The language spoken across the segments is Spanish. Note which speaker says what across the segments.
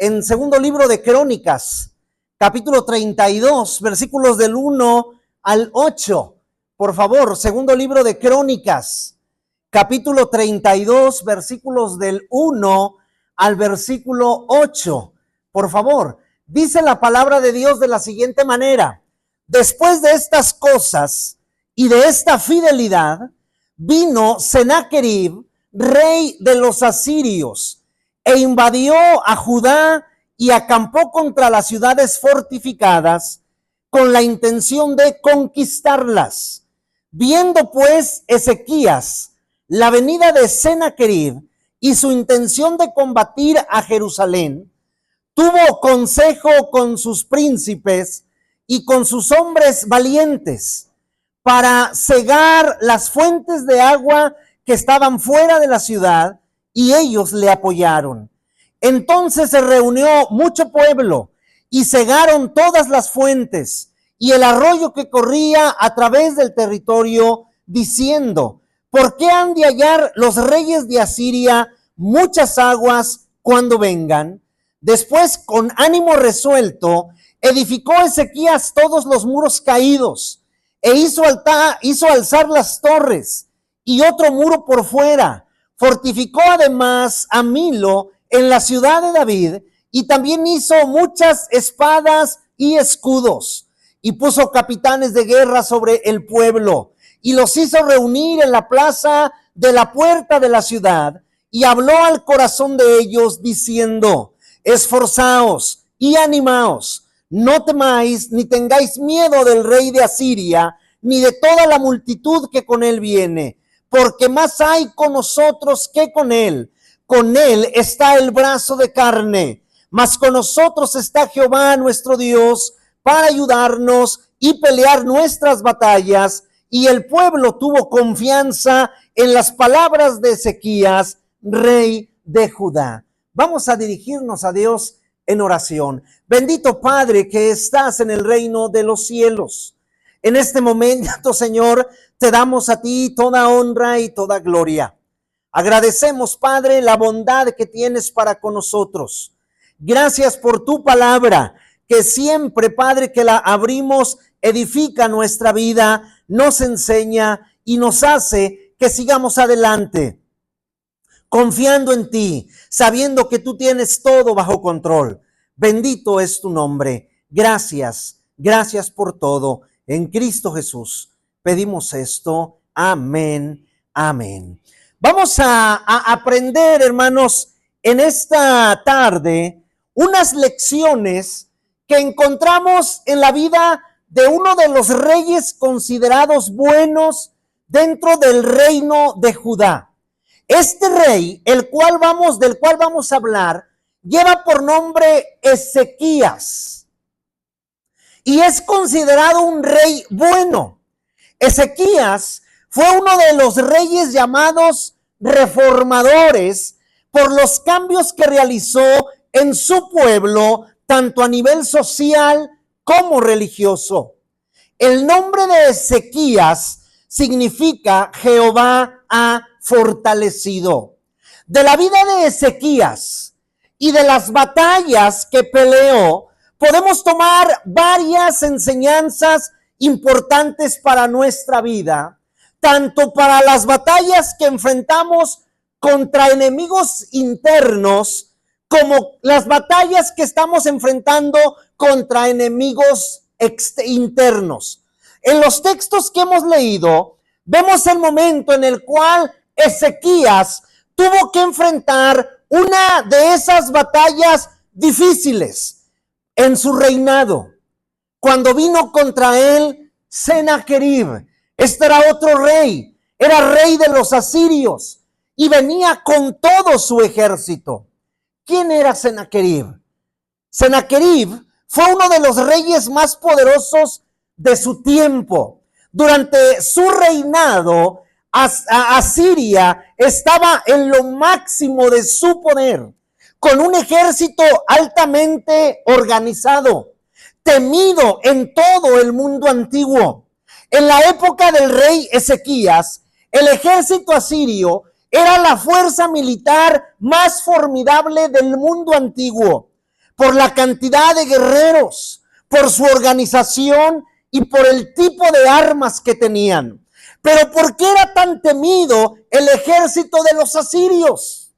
Speaker 1: en segundo libro de Crónicas, capítulo 32, versículos del 1 al 8. Por favor, segundo libro de Crónicas, capítulo 32, versículos del 1 al versículo 8. Por favor, dice la palabra de Dios de la siguiente manera: después de estas cosas y de esta fidelidad, vino Sennacherib, rey de los asirios, e invadió a Judá y acampó contra las ciudades fortificadas con la intención de conquistarlas. Viendo pues Ezequías la venida de Sennacherib y su intención de combatir a Jerusalén, tuvo consejo con sus príncipes y con sus hombres valientes para cegar las fuentes de agua que estaban fuera de la ciudad, y ellos le apoyaron. Entonces se reunió mucho pueblo y cegaron todas las fuentes y el arroyo que corría a través del territorio, diciendo: ¿por qué han de hallar los reyes de Asiria muchas aguas cuando vengan? Después, con ánimo resuelto, edificó Ezequías todos los muros caídos e hizo alzar las torres y otro muro por fuera. Fortificó además a Milo en la ciudad de David, y también hizo muchas espadas y escudos, y puso capitanes de guerra sobre el pueblo, y los hizo reunir en la plaza de la puerta de la ciudad, y habló al corazón de ellos diciendo: esforzaos y animaos, no temáis ni tengáis miedo del rey de Asiria, ni de toda la multitud que con él viene, porque más hay con nosotros que con él. Con él está el brazo de carne, mas con nosotros está Jehová nuestro Dios para ayudarnos y pelear nuestras batallas. Y el pueblo tuvo confianza en las palabras de Ezequías, rey de Judá. Vamos a dirigirnos a Dios en oración. Bendito Padre que estás en el reino de los cielos, en este momento, Señor, te damos a ti toda honra y toda gloria. Agradecemos, Padre, la bondad que tienes para con nosotros. Gracias por tu palabra, que siempre, Padre, que la abrimos, edifica nuestra vida, nos enseña y nos hace que sigamos adelante, confiando en ti, sabiendo que tú tienes todo bajo control. Bendito es tu nombre. Gracias, gracias por todo. En Cristo Jesús pedimos esto. Amén, amén. Vamos a aprender, hermanos, en esta tarde unas lecciones que encontramos en la vida de uno de los reyes considerados buenos dentro del reino de Judá. Este rey, del cual vamos a hablar, lleva por nombre Ezequías. Y es considerado un rey bueno. Ezequías fue uno de los reyes llamados reformadores por los cambios que realizó en su pueblo, tanto a nivel social como religioso. El nombre de Ezequías significa Jehová ha fortalecido. De la vida de Ezequías y de las batallas que peleó, podemos tomar varias enseñanzas importantes para nuestra vida, tanto para las batallas que enfrentamos contra enemigos internos, como las batallas que estamos enfrentando contra enemigos internos. En los textos que hemos leído, vemos el momento en el cual Ezequías tuvo que enfrentar una de esas batallas difíciles en su reinado, cuando vino contra él Sennacherib. Este era otro rey, era rey de los asirios y venía con todo su ejército. ¿Quién era Sennacherib? Sennacherib fue uno de los reyes más poderosos de su tiempo. Durante su reinado, Asiria estaba en lo máximo de su poder, con un ejército altamente organizado, temido en todo el mundo antiguo. En la época del rey Ezequías, el ejército asirio era la fuerza militar más formidable del mundo antiguo. por la cantidad de guerreros, por su organización y por el tipo de armas que tenían. Pero ¿por qué era tan temido el ejército de los asirios?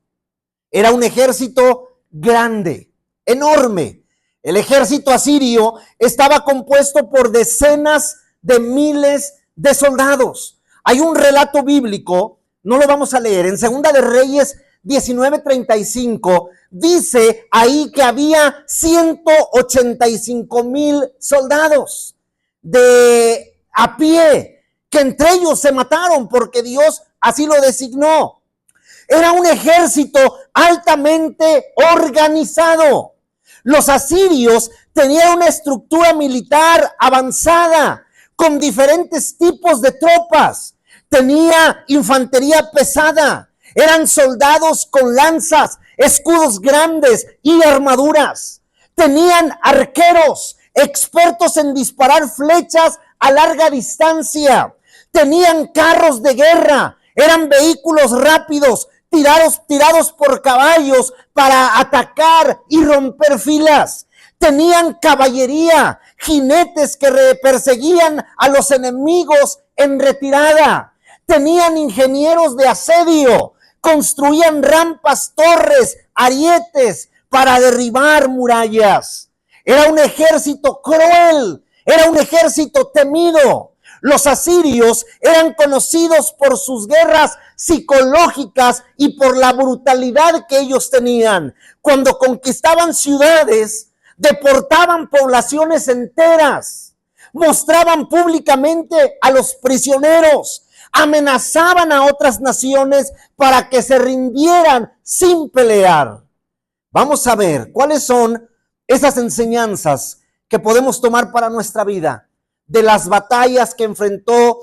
Speaker 1: Era un ejército grande, enorme. El ejército asirio estaba compuesto por decenas de miles de soldados. Hay un relato bíblico, no lo vamos a leer, en Segunda de Reyes 19:35, dice ahí que había 185,000 soldados de a pie, que entre ellos se mataron porque Dios así lo designó. Era un ejército altamente organizado. Los asirios tenían una estructura militar avanzada con diferentes tipos de tropas. Tenía infantería pesada. Eran soldados con lanzas, escudos grandes y armaduras. Tenían arqueros, expertos en disparar flechas a larga distancia. Tenían carros de guerra. Eran vehículos rápidos, tirados por caballos para atacar y romper filas. Tenían caballería, jinetes que perseguían a los enemigos en retirada. Tenían ingenieros de asedio, construían rampas, torres, arietes para derribar murallas. Era un ejército cruel, era un ejército temido. Los asirios eran conocidos por sus guerras psicológicas y por la brutalidad que ellos tenían. Cuando conquistaban ciudades, deportaban poblaciones enteras, mostraban públicamente a los prisioneros, amenazaban a otras naciones para que se rindieran sin pelear. Vamos a ver cuáles son esas enseñanzas que podemos tomar para nuestra vida de las batallas que enfrentó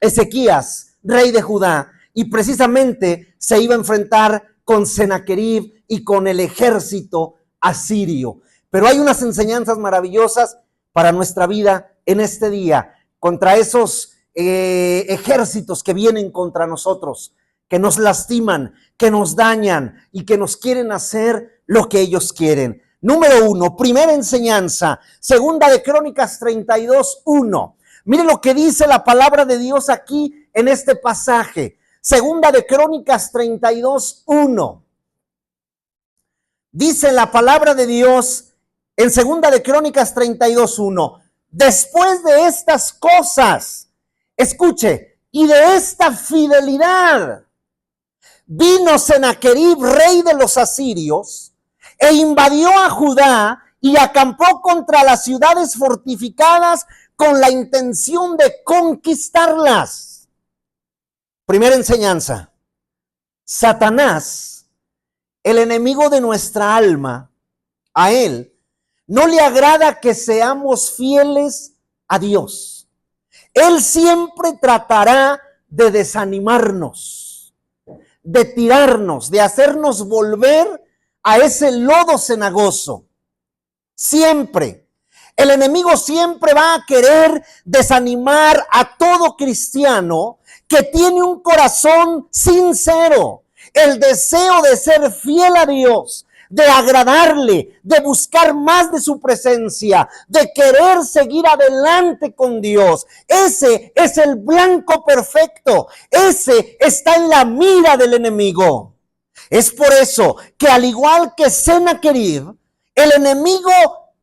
Speaker 1: Ezequías, rey de Judá, y precisamente se iba a enfrentar con Sennacherib y con el ejército asirio. Pero hay unas enseñanzas maravillosas para nuestra vida en este día, contra esos ejércitos que vienen contra nosotros, que nos lastiman, que nos dañan y que nos quieren hacer lo que ellos quieren. Número 1, primera enseñanza, Segunda de Crónicas 32:1. Mire lo que dice la palabra de Dios aquí en este pasaje. Segunda de Crónicas 32:1. Dice la palabra de Dios en Segunda de Crónicas 32:1. Después de estas cosas, escuche, y de esta fidelidad, vino Sennacherib, rey de los asirios, e invadió a Judá y acampó contra las ciudades fortificadas con la intención de conquistarlas. Primera enseñanza. Satanás, el enemigo de nuestra alma, a él no le agrada que seamos fieles a Dios. Él siempre tratará de desanimarnos, de tirarnos, de hacernos volver a ese lodo cenagoso. Siempre. El enemigo siempre va a querer desanimar a todo cristiano que tiene un corazón sincero, el deseo de ser fiel a Dios, de agradarle, de buscar más de su presencia, de querer seguir adelante con Dios. Ese es el blanco perfecto. Ese está en la mira del enemigo. Es por eso que, al igual que Sennacherib, el enemigo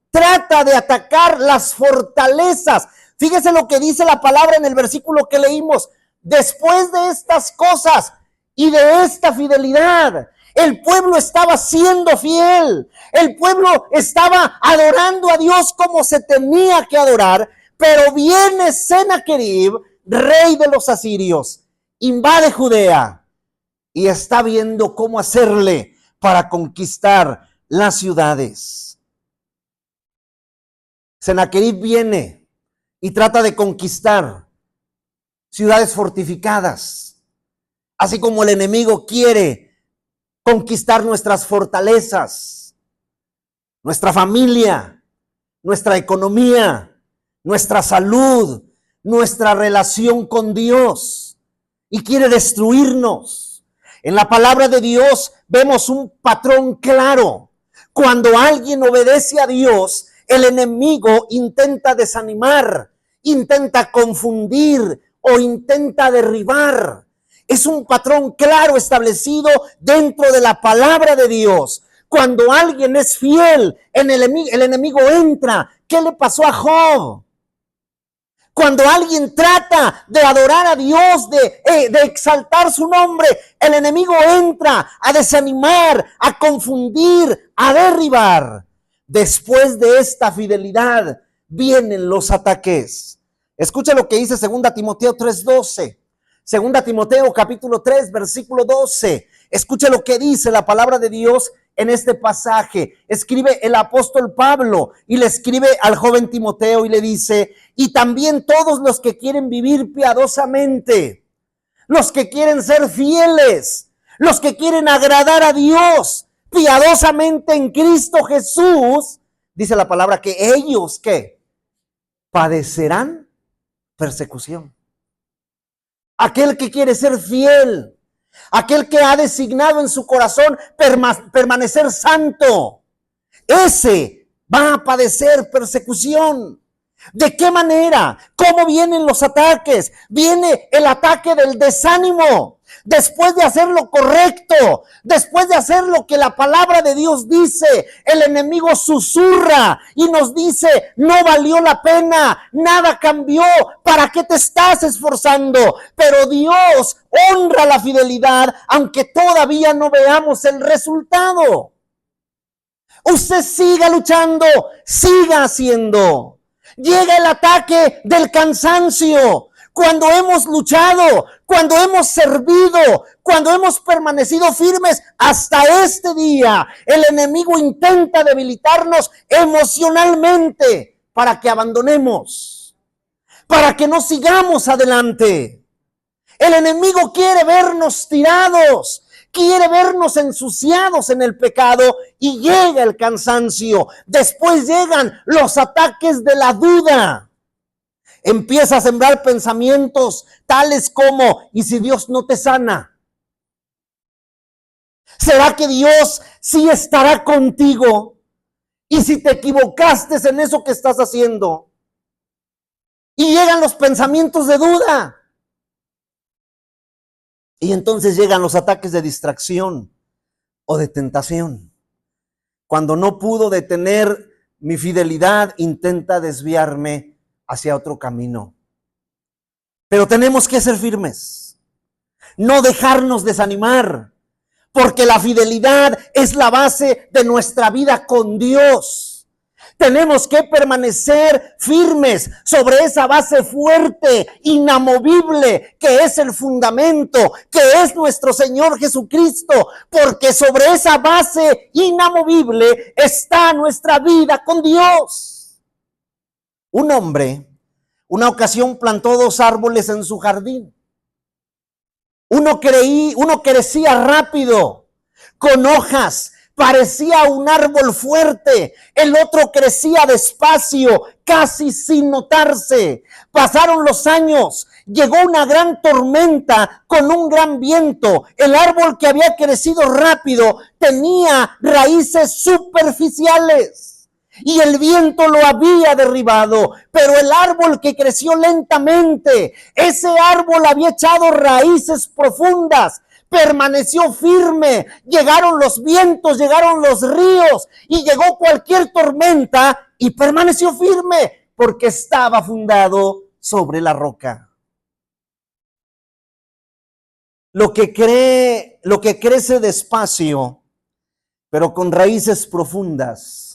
Speaker 1: trata de atacar las fortalezas. Fíjese lo que dice la palabra en el versículo que leímos. Después de estas cosas y de esta fidelidad, el pueblo estaba siendo fiel. El pueblo estaba adorando a Dios como se tenía que adorar. Pero viene Sennacherib, rey de los asirios, invade Judea y está viendo cómo hacerle para conquistar las ciudades. Sennacherib viene y trata de conquistar ciudades fortificadas, así como el enemigo quiere conquistar nuestras fortalezas, nuestra familia, nuestra economía, nuestra salud, nuestra relación con Dios, y quiere destruirnos. En la palabra de Dios vemos un patrón claro. Cuando alguien obedece a Dios, el enemigo intenta desanimar, intenta confundir o intenta derribar. Es un patrón claro establecido dentro de la palabra de Dios. Cuando alguien es fiel, el enemigo entra. ¿Qué le pasó a Job? Cuando alguien trata de adorar a Dios, de exaltar su nombre, el enemigo entra a desanimar, a confundir, a derribar. Después de esta fidelidad vienen los ataques. Escucha lo que dice 2 Timoteo 3:12. 2 Timoteo capítulo 3, versículo 12. Escucha lo que dice la palabra de Dios en este pasaje. Escribe el apóstol Pablo y le escribe al joven Timoteo y le dice: y también todos los que quieren vivir piadosamente, los que quieren ser fieles, los que quieren agradar a Dios piadosamente en Cristo Jesús, dice la palabra que ellos, ¿qué? Padecerán persecución. Aquel que quiere ser fiel, aquel que ha designado en su corazón permanecer santo, ese va a padecer persecución. ¿De qué manera? ¿Cómo vienen los ataques? Viene el ataque del desánimo. Después de hacer lo correcto, después de hacer lo que la palabra de Dios dice, el enemigo susurra y nos dice: no valió la pena, nada cambió, ¿para qué te estás esforzando? Pero Dios honra la fidelidad, aunque todavía no veamos el resultado. Usted siga luchando, siga haciendo. Llega el ataque del cansancio. Cuando hemos luchado, cuando hemos servido, cuando hemos permanecido firmes hasta este día, el enemigo intenta debilitarnos emocionalmente para que abandonemos, para que no sigamos adelante. El enemigo quiere vernos tirados, quiere vernos ensuciados en el pecado, y llega el cansancio. Después llegan los ataques de la duda. Empieza a sembrar pensamientos tales como: ¿y si Dios no te sana? ¿Será que Dios sí estará contigo? ¿Y si te equivocaste en eso que estás haciendo? Y llegan los pensamientos de duda. Y entonces llegan los ataques de distracción o de tentación. Cuando no pudo detener mi fidelidad, intenta desviarme hacia otro camino. Pero tenemos que ser firmes, no dejarnos desanimar, porque la fidelidad es la base de nuestra vida con Dios. Tenemos que permanecer firmes sobre esa base fuerte, inamovible, que es el fundamento, que es nuestro Señor Jesucristo, porque sobre esa base inamovible está nuestra vida con Dios. Un hombre, una ocasión, plantó 2 árboles en su jardín. Uno crecía rápido, con hojas, parecía un árbol fuerte. El otro crecía despacio, casi sin notarse. Pasaron los años, llegó una gran tormenta con un gran viento. El árbol que había crecido rápido tenía raíces superficiales y el viento lo había derribado, pero el árbol que creció lentamente, ese árbol había echado raíces profundas, permaneció firme. Llegaron los vientos, llegaron los ríos y llegó cualquier tormenta y permaneció firme porque estaba fundado sobre la roca. Lo que crece despacio, pero con raíces profundas,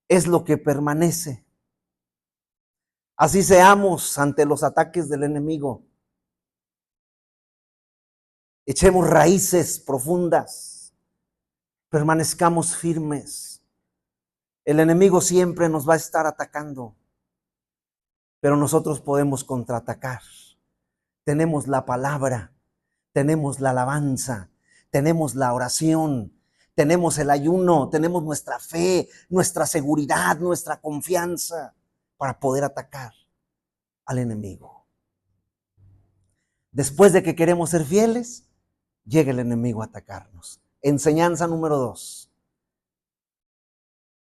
Speaker 1: es lo que permanece. Así seamos ante los ataques del enemigo. Echemos raíces profundas, permanezcamos firmes. El enemigo siempre nos va a estar atacando, pero nosotros podemos contraatacar. Tenemos la palabra, tenemos la alabanza, tenemos la oración, tenemos el ayuno, tenemos nuestra fe, nuestra seguridad, nuestra confianza para poder atacar al enemigo. Después de que queremos ser fieles, llega el enemigo a atacarnos. Enseñanza número 2.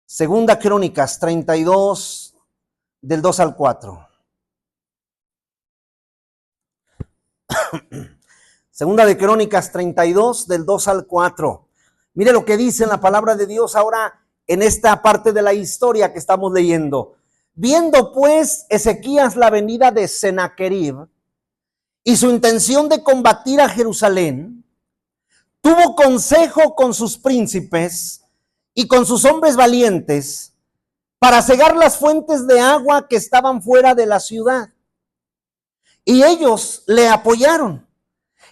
Speaker 1: Segunda Crónicas 32, del 2 al 4. Segunda de Crónicas 32, del 2 al 4. Mire lo que dice en la palabra de Dios ahora en esta parte de la historia que estamos leyendo. Viendo pues Ezequías la venida de Sennacherib y su intención de combatir a Jerusalén, tuvo consejo con sus príncipes y con sus hombres valientes para cegar las fuentes de agua que estaban fuera de la ciudad. Y ellos le apoyaron.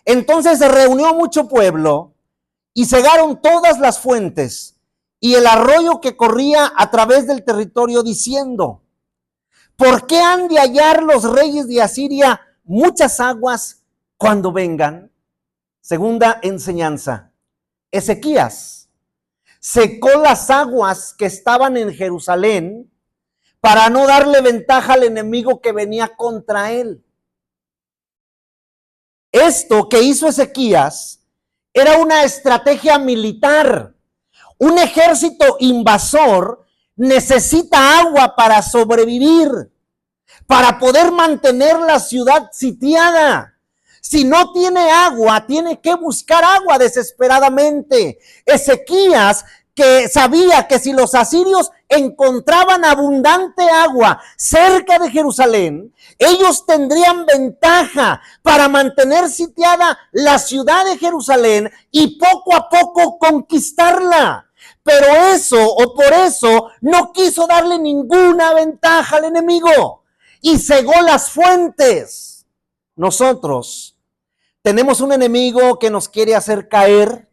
Speaker 1: Entonces se reunió mucho pueblo y cegaron todas las fuentes y el arroyo que corría a través del territorio, diciendo: ¿por qué han de hallar los reyes de Asiria muchas aguas cuando vengan? Segunda enseñanza. Ezequías secó las aguas que estaban en Jerusalén para no darle ventaja al enemigo que venía contra él. Esto que hizo Ezequías era una estrategia militar. Un ejército invasor necesita agua para sobrevivir, para poder mantener la ciudad sitiada. Si no tiene agua, tiene que buscar agua desesperadamente. Ezequías, que sabía que si los asirios encontraban abundante agua cerca de Jerusalén, ellos tendrían ventaja para mantener sitiada la ciudad de Jerusalén y poco a poco conquistarla. Pero por eso no quiso darle ninguna ventaja al enemigo y cegó las fuentes. Nosotros tenemos un enemigo que nos quiere hacer caer,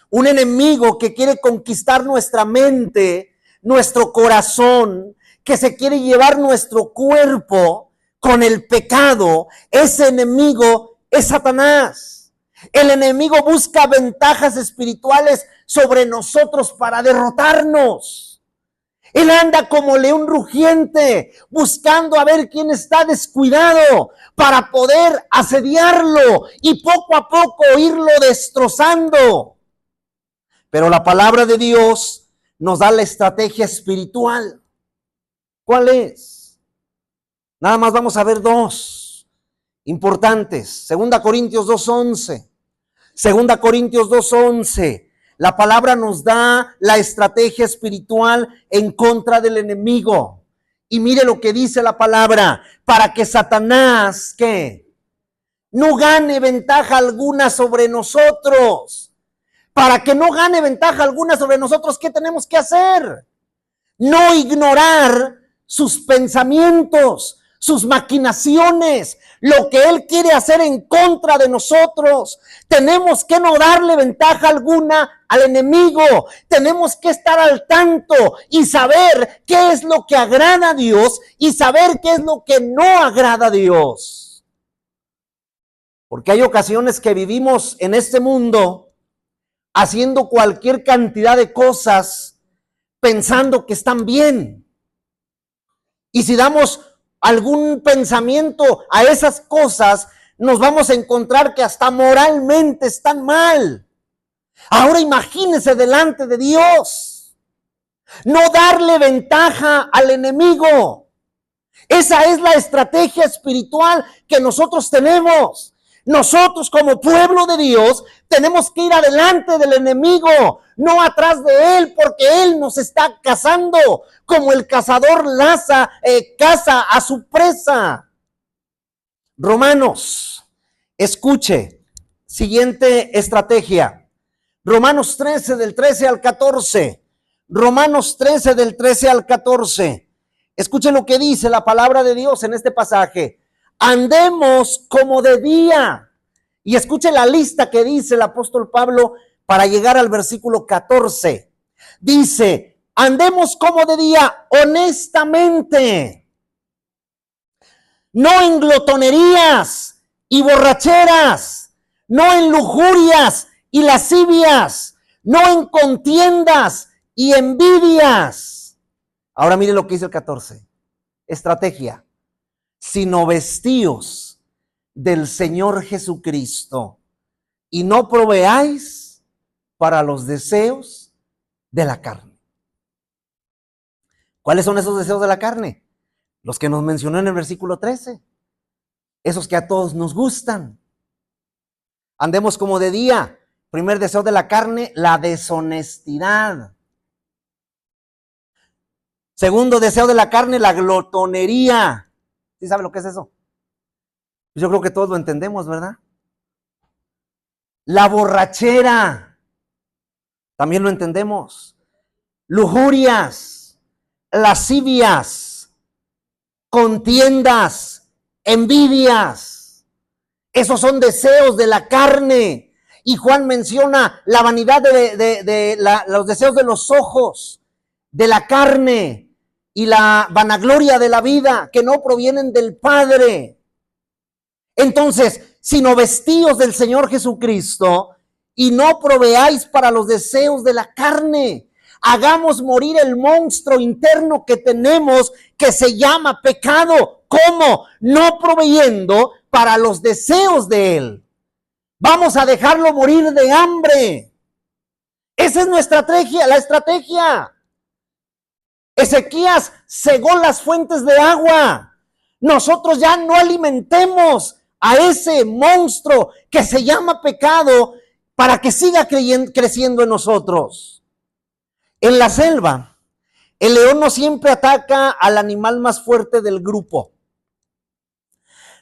Speaker 1: un enemigo que quiere conquistar nuestra mente, nuestro corazón, que se quiere llevar nuestro cuerpo con el pecado. Ese enemigo es Satanás. El enemigo busca ventajas espirituales sobre nosotros para derrotarnos. Él anda como león rugiente, buscando a ver quién está descuidado para poder asediarlo y poco a poco irlo destrozando. Pero la palabra de Dios nos da la estrategia espiritual. ¿Cuál es? Nada más vamos a ver dos importantes. Segunda Corintios 2:11. Segunda Corintios 2:11. La palabra nos da la estrategia espiritual en contra del enemigo. Y mire lo que dice la palabra: para que Satanás, ¿qué? No gane ventaja alguna sobre nosotros. Para que no gane ventaja alguna sobre nosotros, ¿qué tenemos que hacer? No ignorar sus pensamientos, sus maquinaciones, lo que él quiere hacer en contra de nosotros. Tenemos que no darle ventaja alguna al enemigo. Tenemos que estar al tanto y saber qué es lo que agrada a Dios y saber qué es lo que no agrada a Dios. Porque hay ocasiones que vivimos en este mundo haciendo cualquier cantidad de cosas pensando que están bien. Y si damos algún pensamiento a esas cosas, nos vamos a encontrar que hasta moralmente están mal. Ahora imagínense delante de Dios. No darle ventaja al enemigo. Esa es la estrategia espiritual que nosotros tenemos. Nosotros como pueblo de Dios tenemos que ir adelante del enemigo, no atrás de él, porque él nos está cazando como el cazador caza a su presa. Romanos, escuche, siguiente estrategia. Romanos 13 del 13 al 14. Romanos 13 del 13 al 14. Escuche lo que dice la palabra de Dios en este pasaje. Andemos como de día. Y escuche la lista que dice el apóstol Pablo para llegar al versículo 14. Dice: andemos como de día honestamente, no en glotonerías y borracheras, no en lujurias y lascivias, no en contiendas y envidias. Ahora mire lo que dice el 14. Estrategia. Sino vestíos del Señor Jesucristo y no proveáis para los deseos de la carne. ¿Cuáles son esos deseos de la carne? Los que nos mencionó en el versículo 13. Esos que a todos nos gustan. Andemos como de día. Primer deseo de la carne, la deshonestidad. Segundo deseo de la carne, la glotonería. ¿Sí sabe lo que es eso? Yo creo que todos lo entendemos, ¿verdad? La borrachera. También lo entendemos. Lujurias, lascivias, contiendas, envidias. Esos son deseos de la carne. Y Juan menciona la vanidad de los deseos de los ojos, de la carne y la vanagloria de la vida que no provienen del Padre. Entonces, sino vestíos del Señor Jesucristo y no proveáis para los deseos de la carne. Hagamos morir el monstruo interno que tenemos que se llama pecado. ¿Cómo? No proveyendo para los deseos de él. Vamos a dejarlo morir de hambre. Esa es nuestra estrategia, la estrategia. Ezequías cegó las fuentes de agua. Nosotros ya no alimentemos a ese monstruo que se llama pecado para que siga creciendo en nosotros. En la selva, el león no siempre ataca al animal más fuerte del grupo.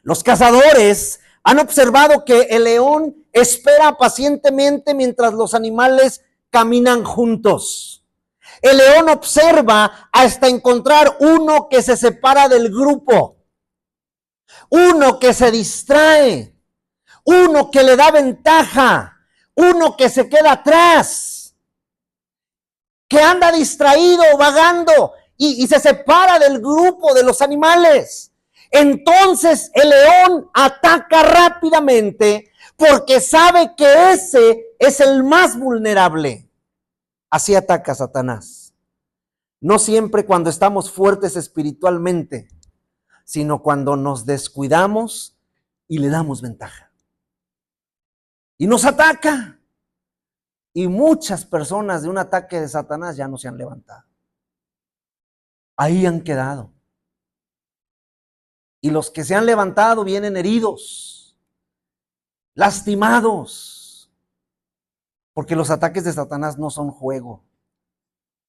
Speaker 1: Los cazadores han observado que el león espera pacientemente mientras los animales caminan juntos. El león observa hasta encontrar uno que se separa del grupo, uno que se distrae, uno que le da ventaja, uno que se queda atrás, que anda distraído, vagando y se separa del grupo de los animales. Entonces el león ataca rápidamente porque sabe que ese es el más vulnerable. Así ataca Satanás. No siempre cuando estamos fuertes espiritualmente, sino cuando nos descuidamos y le damos ventaja. Y nos ataca. Y muchas personas de un ataque de Satanás ya no se han levantado. Ahí han quedado. Y los que se han levantado vienen heridos, lastimados, porque los ataques de Satanás no son juego,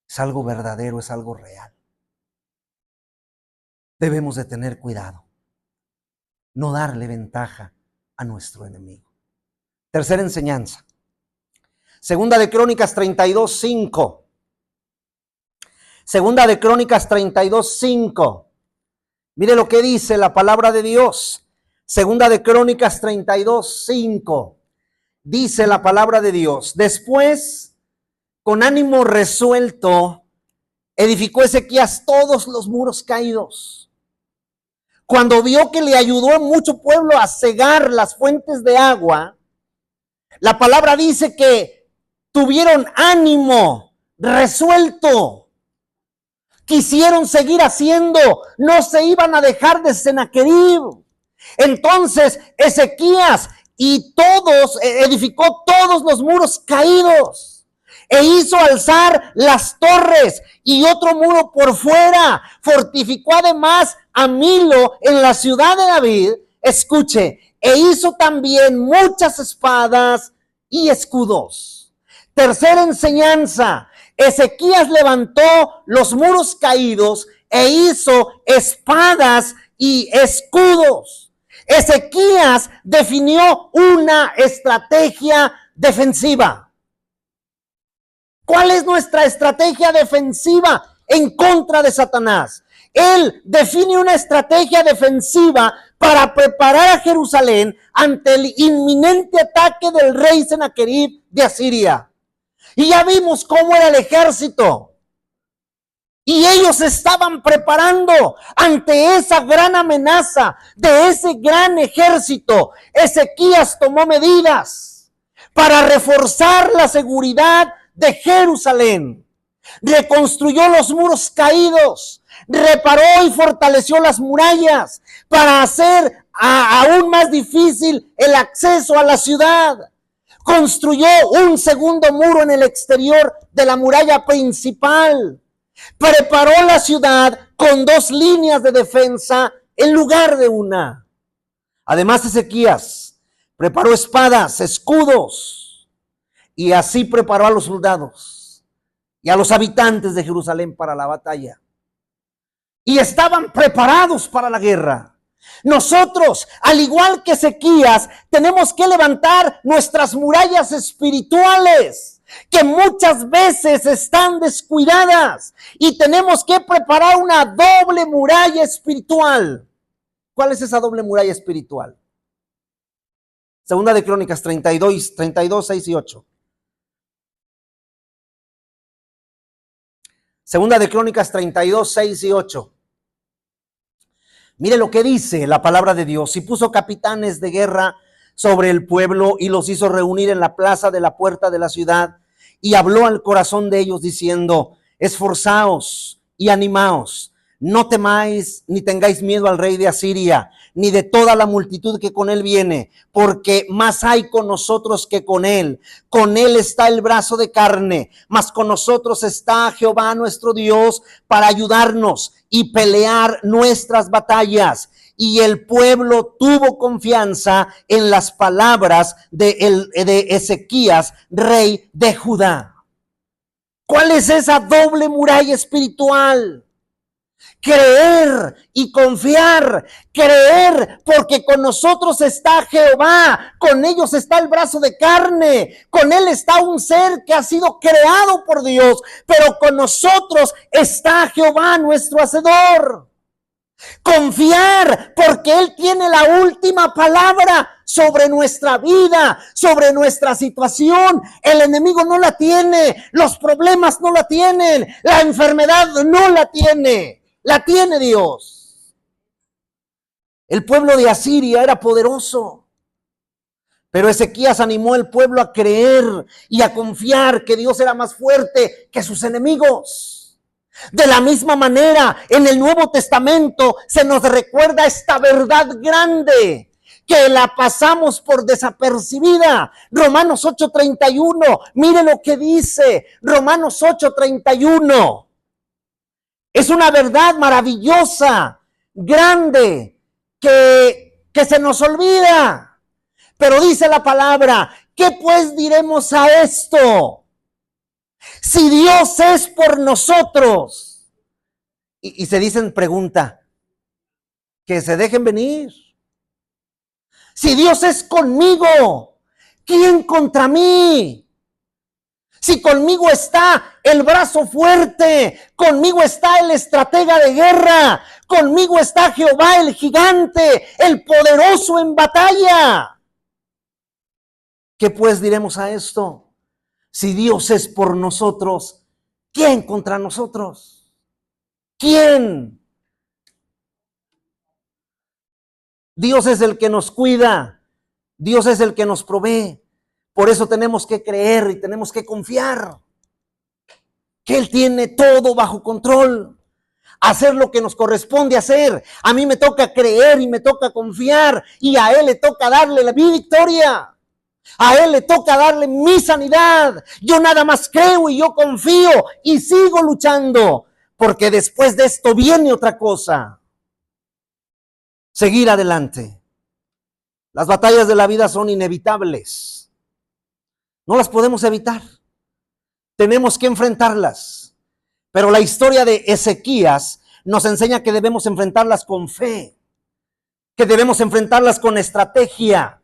Speaker 1: es algo verdadero, es algo real. Debemos de tener cuidado, no darle ventaja a nuestro enemigo. Tercera enseñanza, Segunda de Crónicas 32:5. Segunda de Crónicas 32:5. Mire lo que dice la palabra de Dios. Segunda de Crónicas 32:5. Dice la palabra de Dios. Después, con ánimo resuelto, edificó Ezequías todos los muros caídos. Cuando vio que le ayudó a mucho pueblo a cegar las fuentes de agua, la palabra dice que tuvieron ánimo resuelto. Quisieron seguir haciendo, no se iban a dejar de Sennacherib. Entonces Ezequías y todos edificó todos los muros caídos e hizo alzar las torres y otro muro por fuera. Fortificó además a Milo en la ciudad de David. Escuche, e hizo también muchas espadas y escudos. Tercera enseñanza. Ezequías levantó los muros caídos e hizo espadas y escudos. Ezequías definió una estrategia defensiva. ¿Cuál es nuestra estrategia defensiva en contra de Satanás? Él define una estrategia defensiva para preparar a Jerusalén ante el inminente ataque del rey Sennacherib de Asiria. Y ya vimos cómo era el ejército. Y ellos estaban preparando ante esa gran amenaza de ese gran ejército. Ezequías tomó medidas para reforzar la seguridad de Jerusalén. Reconstruyó los muros caídos, reparó y fortaleció las murallas para hacer aún más difícil el acceso a la ciudad. Construyó un segundo muro en el exterior de la muralla principal. Preparó la ciudad con 2 líneas de defensa en lugar de una. Además, Ezequías preparó espadas, escudos, y así preparó a los soldados y a los habitantes de Jerusalén para la batalla. Y estaban preparados para la guerra. Nosotros, al igual que Ezequías, tenemos que levantar nuestras murallas espirituales, que muchas veces están descuidadas, y tenemos que preparar una doble muralla espiritual. ¿Cuál es esa doble muralla espiritual? Segunda de Crónicas 32, 6 y 8. Segunda de Crónicas 32, 6 y 8. Mire lo que dice la palabra de Dios. Y puso capitanes de guerra sobre el pueblo y los hizo reunir en la plaza de la puerta de la ciudad. Y habló al corazón de ellos diciendo: esforzaos y animaos. No temáis ni tengáis miedo al rey de Asiria, ni de toda la multitud que con él viene, porque más hay con nosotros que con él. Con él está el brazo de carne, mas con nosotros está Jehová nuestro Dios para ayudarnos y pelear nuestras batallas. Y el pueblo tuvo confianza en las palabras de Ezequías, rey de Judá. ¿Cuál es esa doble muralla espiritual? Creer y confiar. Creer porque con nosotros está Jehová, con ellos está el brazo de carne, con él está un ser que ha sido creado por Dios, pero con nosotros está Jehová nuestro hacedor. Confiar porque él tiene la última palabra sobre nuestra vida, sobre nuestra situación. El enemigo no la tiene, los problemas no la tienen, la enfermedad no la tiene. La tiene Dios. El pueblo de Asiria era poderoso, pero Ezequías animó al pueblo a creer y a confiar que Dios era más fuerte que sus enemigos. De la misma manera, en el Nuevo Testamento se nos recuerda esta verdad grande que la pasamos por desapercibida. Romanos 8:31, mire lo que dice Romanos 8:31. Es una verdad maravillosa, grande, que se nos olvida. Pero dice la palabra: ¿qué pues diremos a esto? Si Dios es por nosotros. Y se dicen, pregunta, que se dejen venir. Si Dios es conmigo, ¿quién contra mí? Si conmigo está el brazo fuerte, conmigo está el estratega de guerra, conmigo está Jehová el gigante, el poderoso en batalla. ¿Qué pues diremos a esto? Si Dios es por nosotros, ¿quién contra nosotros? ¿Quién? Dios es el que nos cuida, Dios es el que nos provee. Por eso tenemos que creer y tenemos que confiar que Él tiene todo bajo control. Hacer lo que nos corresponde hacer. A mí me toca creer y me toca confiar, y a Él le toca darle la victoria. A Él le toca darle mi sanidad. Yo nada más creo y yo confío y sigo luchando, porque después de esto viene otra cosa. Seguir adelante. Las batallas de la vida son inevitables. No las podemos evitar. Tenemos que enfrentarlas. Pero la historia de Ezequías nos enseña que debemos enfrentarlas con fe, que debemos enfrentarlas con estrategia,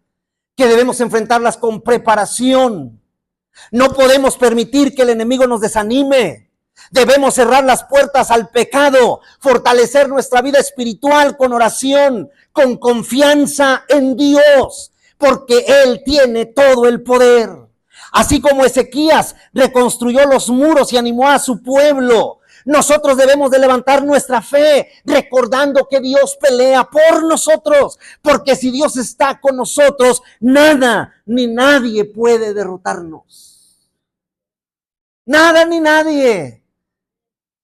Speaker 1: que debemos enfrentarlas con preparación. No podemos permitir que el enemigo nos desanime. Debemos cerrar las puertas al pecado, fortalecer nuestra vida espiritual con oración, con confianza en Dios, porque Él tiene todo el poder. Así como Ezequías reconstruyó los muros y animó a su pueblo, nosotros debemos de levantar nuestra fe, recordando que Dios pelea por nosotros, porque si Dios está con nosotros, nada ni nadie puede derrotarnos. Nada ni nadie.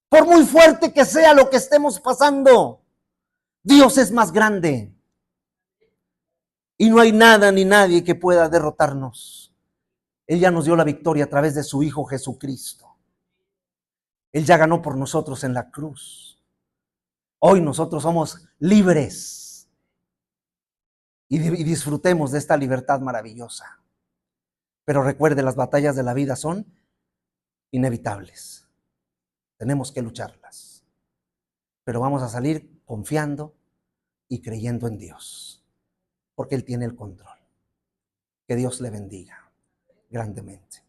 Speaker 1: Por muy fuerte que sea lo que estemos pasando, Dios es más grande. Y no hay nada ni nadie que pueda derrotarnos. Él ya nos dio la victoria a través de su Hijo Jesucristo. Él ya ganó por nosotros en la cruz. Hoy nosotros somos libres y disfrutemos de esta libertad maravillosa. Pero recuerde, las batallas de la vida son inevitables. Tenemos que lucharlas. Pero vamos a salir confiando y creyendo en Dios, porque Él tiene el control. Que Dios le bendiga grandemente.